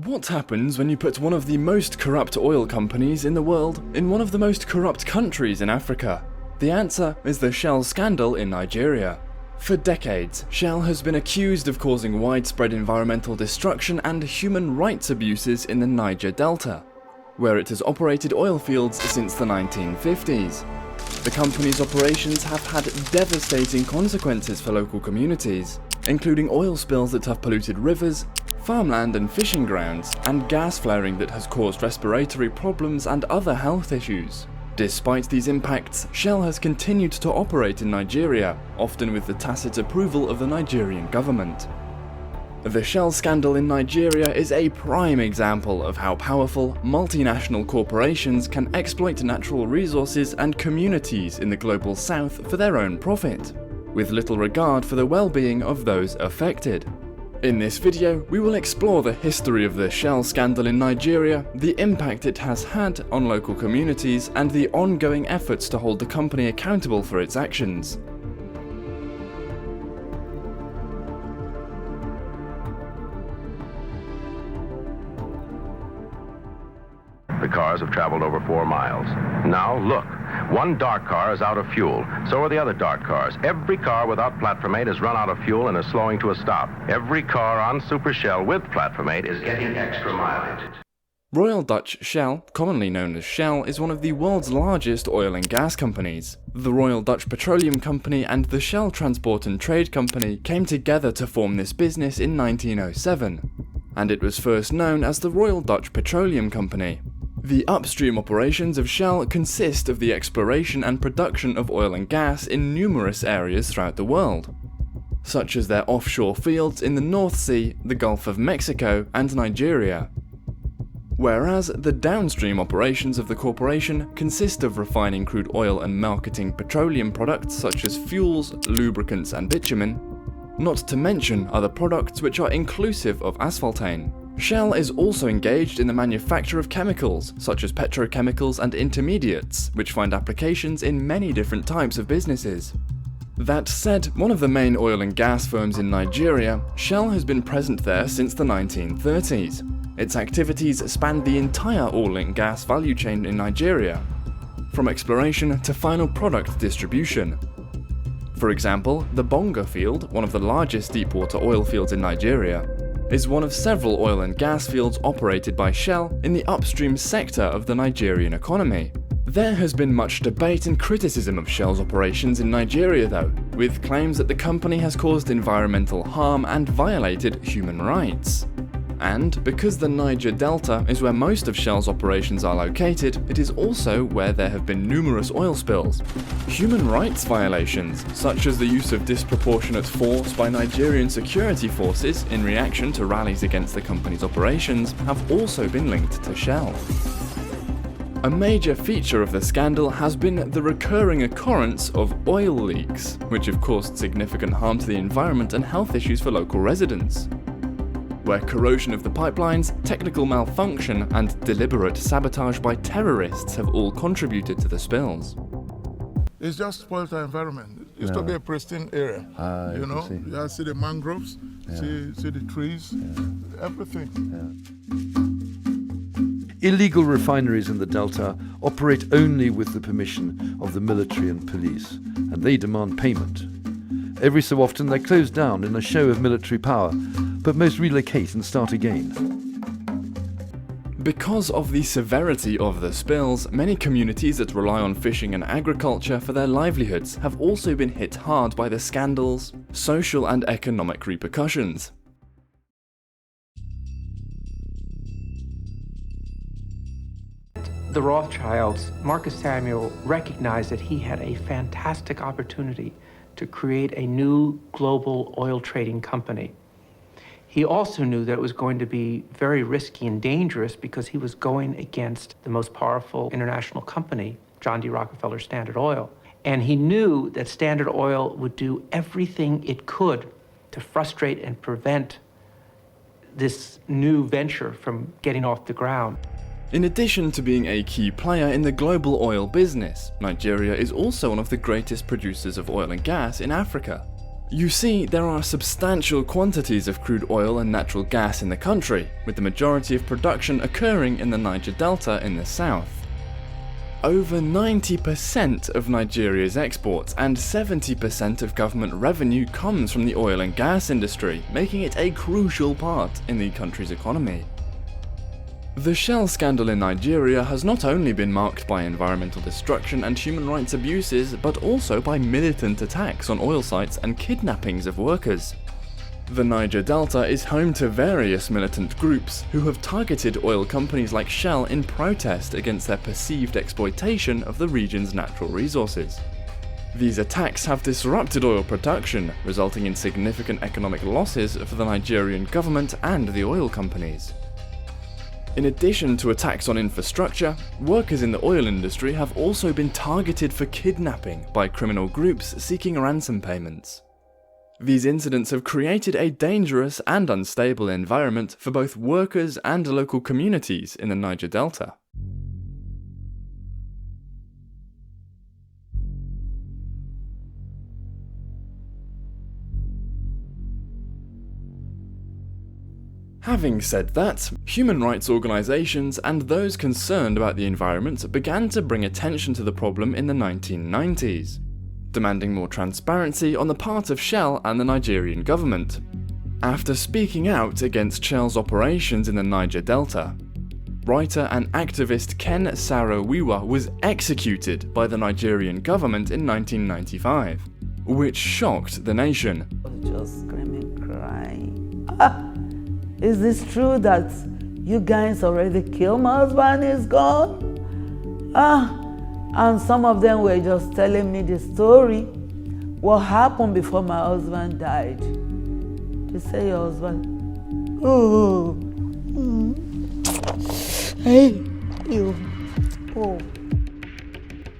What happens when you put one of the most corrupt oil companies in the world in one of the most corrupt countries in Africa? The answer is the Shell scandal in Nigeria. For decades, Shell has been accused of causing widespread environmental destruction and human rights abuses in the Niger Delta, where it has operated oil fields since the 1950s. The company's operations have had devastating consequences for local communities, including oil spills that have polluted rivers, farmland and fishing grounds, and gas flaring that has caused respiratory problems and other health issues. Despite these impacts, Shell has continued to operate in Nigeria, often with the tacit approval of the Nigerian government. The Shell scandal in Nigeria is a prime example of how powerful, multinational corporations can exploit natural resources and communities in the global south for their own profit, with little regard for the well-being of those affected. In this video, we will explore the history of the Shell scandal in Nigeria, the impact it has had on local communities, and the ongoing efforts to hold the company accountable for its actions. The cars have traveled over 4 miles. Now look, one dark car is out of fuel. So are the other dark cars. Every car without Platform 8 has run out of fuel and is slowing to a stop. Every car on Super Shell with Platform 8 is getting extra mileage. Royal Dutch Shell, commonly known as Shell, is one of the world's largest oil and gas companies. The Royal Dutch Petroleum Company and the Shell Transport and Trade Company came together to form this business in 1907, and it was first known as the Royal Dutch Petroleum Company. The upstream operations of Shell consist of the exploration and production of oil and gas in numerous areas throughout the world, such as their offshore fields in the North Sea, the Gulf of Mexico, and Nigeria. Whereas the downstream operations of the corporation consist of refining crude oil and marketing petroleum products such as fuels, lubricants, and bitumen, not to mention other products which are inclusive of asphaltane. Shell is also engaged in the manufacture of chemicals, such as petrochemicals and intermediates, which find applications in many different types of businesses. That said, one of the main oil and gas firms in Nigeria, Shell has been present there since the 1930s. Its activities span the entire oil and gas value chain in Nigeria, from exploration to final product distribution. For example, the Bonga field, one of the largest deepwater oil fields in Nigeria, is one of several oil and gas fields operated by Shell in the upstream sector of the Nigerian economy. There has been much debate and criticism of Shell's operations in Nigeria though, with claims that the company has caused environmental harm and violated human rights. And because the Niger Delta is where most of Shell's operations are located, it is also where there have been numerous oil spills. Human rights violations, such as the use of disproportionate force by Nigerian security forces in reaction to rallies against the company's operations, have also been linked to Shell. A major feature of the scandal has been the recurring occurrence of oil leaks, which have caused significant harm to the environment and health issues for local residents, where corrosion of the pipelines, technical malfunction, and deliberate sabotage by terrorists have all contributed to the spills. It's just spoiled our environment. It used to be a pristine area. You know, you see the mangroves, see the trees, everything. Illegal refineries in the Delta operate only with the permission of the military and police, and they demand payment. Every so often they close down in a show of military power, but most relocate and start again. Because of the severity of the spills, many communities that rely on fishing and agriculture for their livelihoods have also been hit hard by the scandal's social and economic repercussions. The Rothschilds, Marcus Samuel recognized that he had a fantastic opportunity to create a new global oil trading company. He also knew that it was going to be very risky and dangerous because he was going against the most powerful international company, John D. Rockefeller Standard Oil. And he knew that Standard Oil would do everything it could to frustrate and prevent this new venture from getting off the ground. In addition to being a key player in the global oil business, Nigeria is also one of the greatest producers of oil and gas in Africa. You see, there are substantial quantities of crude oil and natural gas in the country, with the majority of production occurring in the Niger Delta in the south. Over 90% of Nigeria's exports and 70% of government revenue comes from the oil and gas industry, making it a crucial part in the country's economy. The Shell scandal in Nigeria has not only been marked by environmental destruction and human rights abuses, but also by militant attacks on oil sites and kidnappings of workers. The Niger Delta is home to various militant groups who have targeted oil companies like Shell in protest against their perceived exploitation of the region's natural resources. These attacks have disrupted oil production, resulting in significant economic losses for the Nigerian government and the oil companies. In addition to attacks on infrastructure, workers in the oil industry have also been targeted for kidnapping by criminal groups seeking ransom payments. These incidents have created a dangerous and unstable environment for both workers and local communities in the Niger Delta. Having said that, human rights organizations and those concerned about the environment began to bring attention to the problem in the 1990s. Demanding more transparency on the part of Shell and the Nigerian government. After speaking out against Shell's operations in the Niger Delta, writer and activist Ken Saro-Wiwa was executed by the Nigerian government in 1995, which shocked the nation. Just screaming, crying. Is this true that you guys already killed my husband? He's gone? And some of them were just telling me the story, what happened before my husband died. You say your husband, oh, hey, you, oh.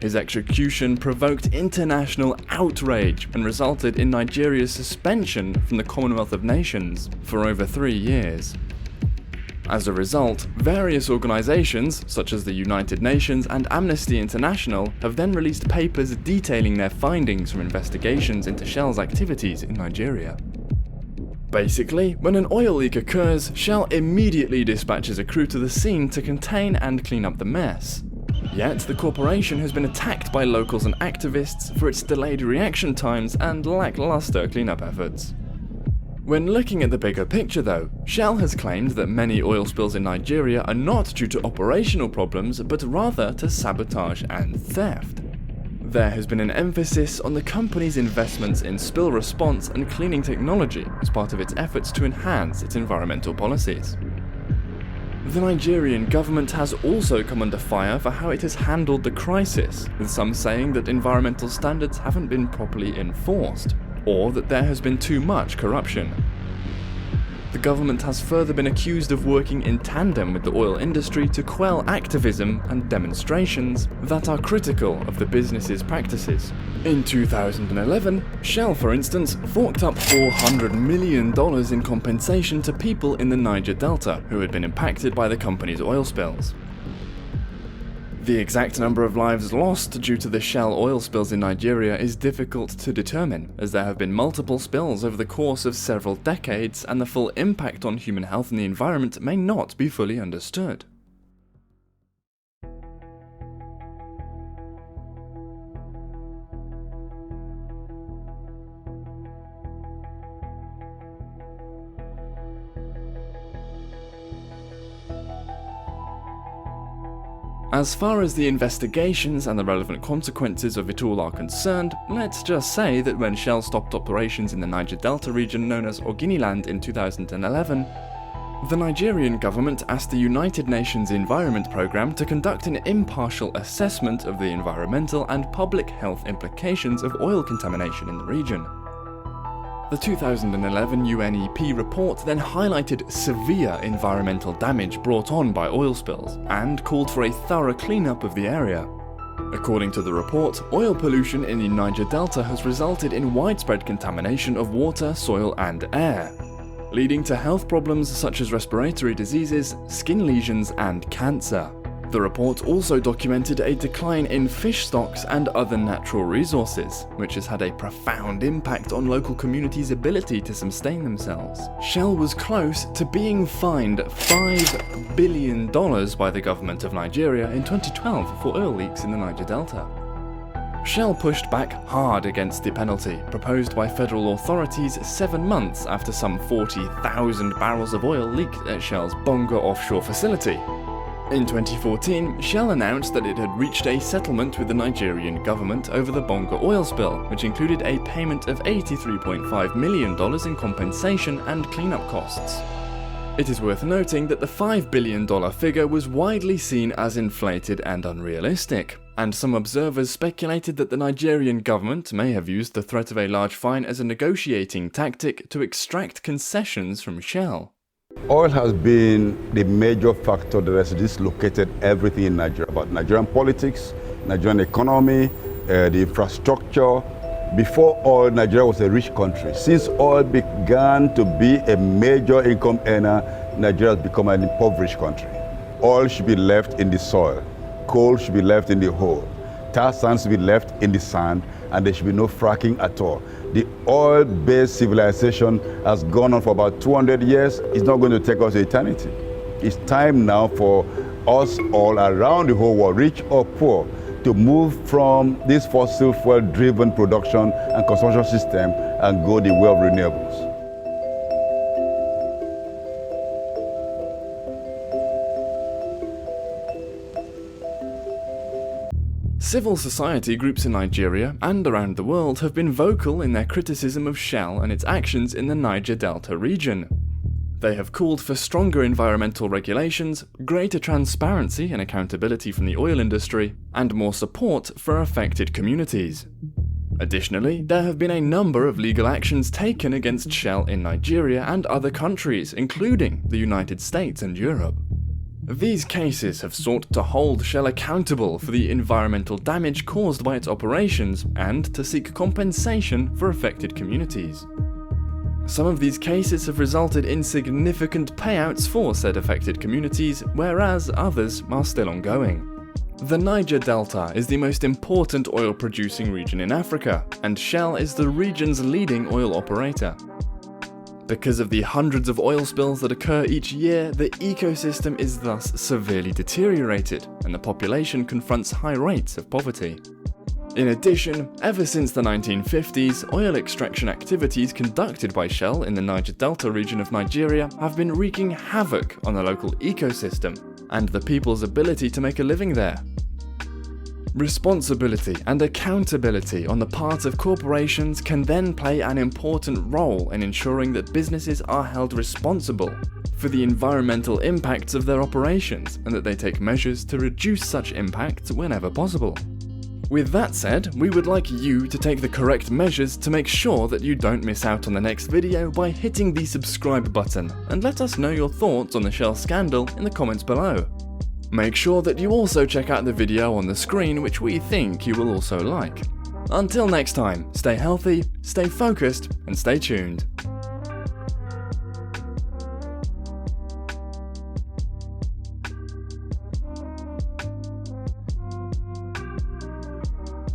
His execution provoked international outrage and resulted in Nigeria's suspension from the Commonwealth of Nations for over 3 years. As a result, various organizations, such as the United Nations and Amnesty International, have then released papers detailing their findings from investigations into Shell's activities in Nigeria. Basically, when an oil leak occurs, Shell immediately dispatches a crew to the scene to contain and clean up the mess. Yet, the corporation has been attacked by locals and activists for its delayed reaction times and lackluster cleanup efforts. When looking at the bigger picture though, Shell has claimed that many oil spills in Nigeria are not due to operational problems, but rather to sabotage and theft. There has been an emphasis on the company's investments in spill response and cleaning technology as part of its efforts to enhance its environmental policies. The Nigerian government has also come under fire for how it has handled the crisis, with some saying that environmental standards haven't been properly enforced, or that there has been too much corruption. The government has further been accused of working in tandem with the oil industry to quell activism and demonstrations that are critical of the business's practices. In 2011, Shell, for instance, forked up $400 million in compensation to people in the Niger Delta who had been impacted by the company's oil spills. The exact number of lives lost due to the Shell oil spills in Nigeria is difficult to determine, as there have been multiple spills over the course of several decades and the full impact on human health and the environment may not be fully understood. As far as the investigations and the relevant consequences of it all are concerned, let's just say that when Shell stopped operations in the Niger Delta region known as Oginiland in 2011, the Nigerian government asked the United Nations Environment Programme to conduct an impartial assessment of the environmental and public health implications of oil contamination in the region. The 2011 UNEP report then highlighted severe environmental damage brought on by oil spills and called for a thorough cleanup of the area. According to the report, oil pollution in the Niger Delta has resulted in widespread contamination of water, soil and air, leading to health problems such as respiratory diseases, skin lesions and cancer. The report also documented a decline in fish stocks and other natural resources, which has had a profound impact on local communities' ability to sustain themselves. Shell was close to being fined $5 billion by the government of Nigeria in 2012 for oil leaks in the Niger Delta. Shell pushed back hard against the penalty proposed by federal authorities 7 months after some 40,000 barrels of oil leaked at Shell's Bonga offshore facility. In 2014, Shell announced that it had reached a settlement with the Nigerian government over the Bonga oil spill, which included a payment of $83.5 million in compensation and cleanup costs. It is worth noting that the $5 billion figure was widely seen as inflated and unrealistic, and some observers speculated that the Nigerian government may have used the threat of a large fine as a negotiating tactic to extract concessions from Shell. Oil has been the major factor that has dislocated everything in Nigeria, about Nigerian politics, Nigerian economy, the infrastructure. Before oil, Nigeria was a rich country. Since oil began to be a major income earner, Nigeria has become an impoverished country. Oil should be left in the soil. Coal should be left in the hole. Tar sands should be left in the sand, and there should be no fracking at all. The oil-based civilization has gone on for about 200 years. It's not going to take us to eternity. It's time now for us all around the whole world, rich or poor, to move from this fossil fuel-driven production and consumption system and go the way of renewables. Civil society groups in Nigeria and around the world have been vocal in their criticism of Shell and its actions in the Niger Delta region. They have called for stronger environmental regulations, greater transparency and accountability from the oil industry, and more support for affected communities. Additionally, there have been a number of legal actions taken against Shell in Nigeria and other countries, including the United States and Europe. These cases have sought to hold Shell accountable for the environmental damage caused by its operations and to seek compensation for affected communities. Some of these cases have resulted in significant payouts for said affected communities, whereas others are still ongoing. The Niger Delta is the most important oil-producing region in Africa, and Shell is the region's leading oil operator. Because of the hundreds of oil spills that occur each year, the ecosystem is thus severely deteriorated, and the population confronts high rates of poverty. In addition, ever since the 1950s, oil extraction activities conducted by Shell in the Niger Delta region of Nigeria have been wreaking havoc on the local ecosystem and the people's ability to make a living there. Responsibility and accountability on the part of corporations can then play an important role in ensuring that businesses are held responsible for the environmental impacts of their operations and that they take measures to reduce such impacts whenever possible. With that said, we would like you to take the correct measures to make sure that you don't miss out on the next video by hitting the subscribe button, and let us know your thoughts on the Shell scandal in the comments below. Make sure that you also check out the video on the screen, which we think you will also like. Until next time, stay healthy, stay focused, and stay tuned.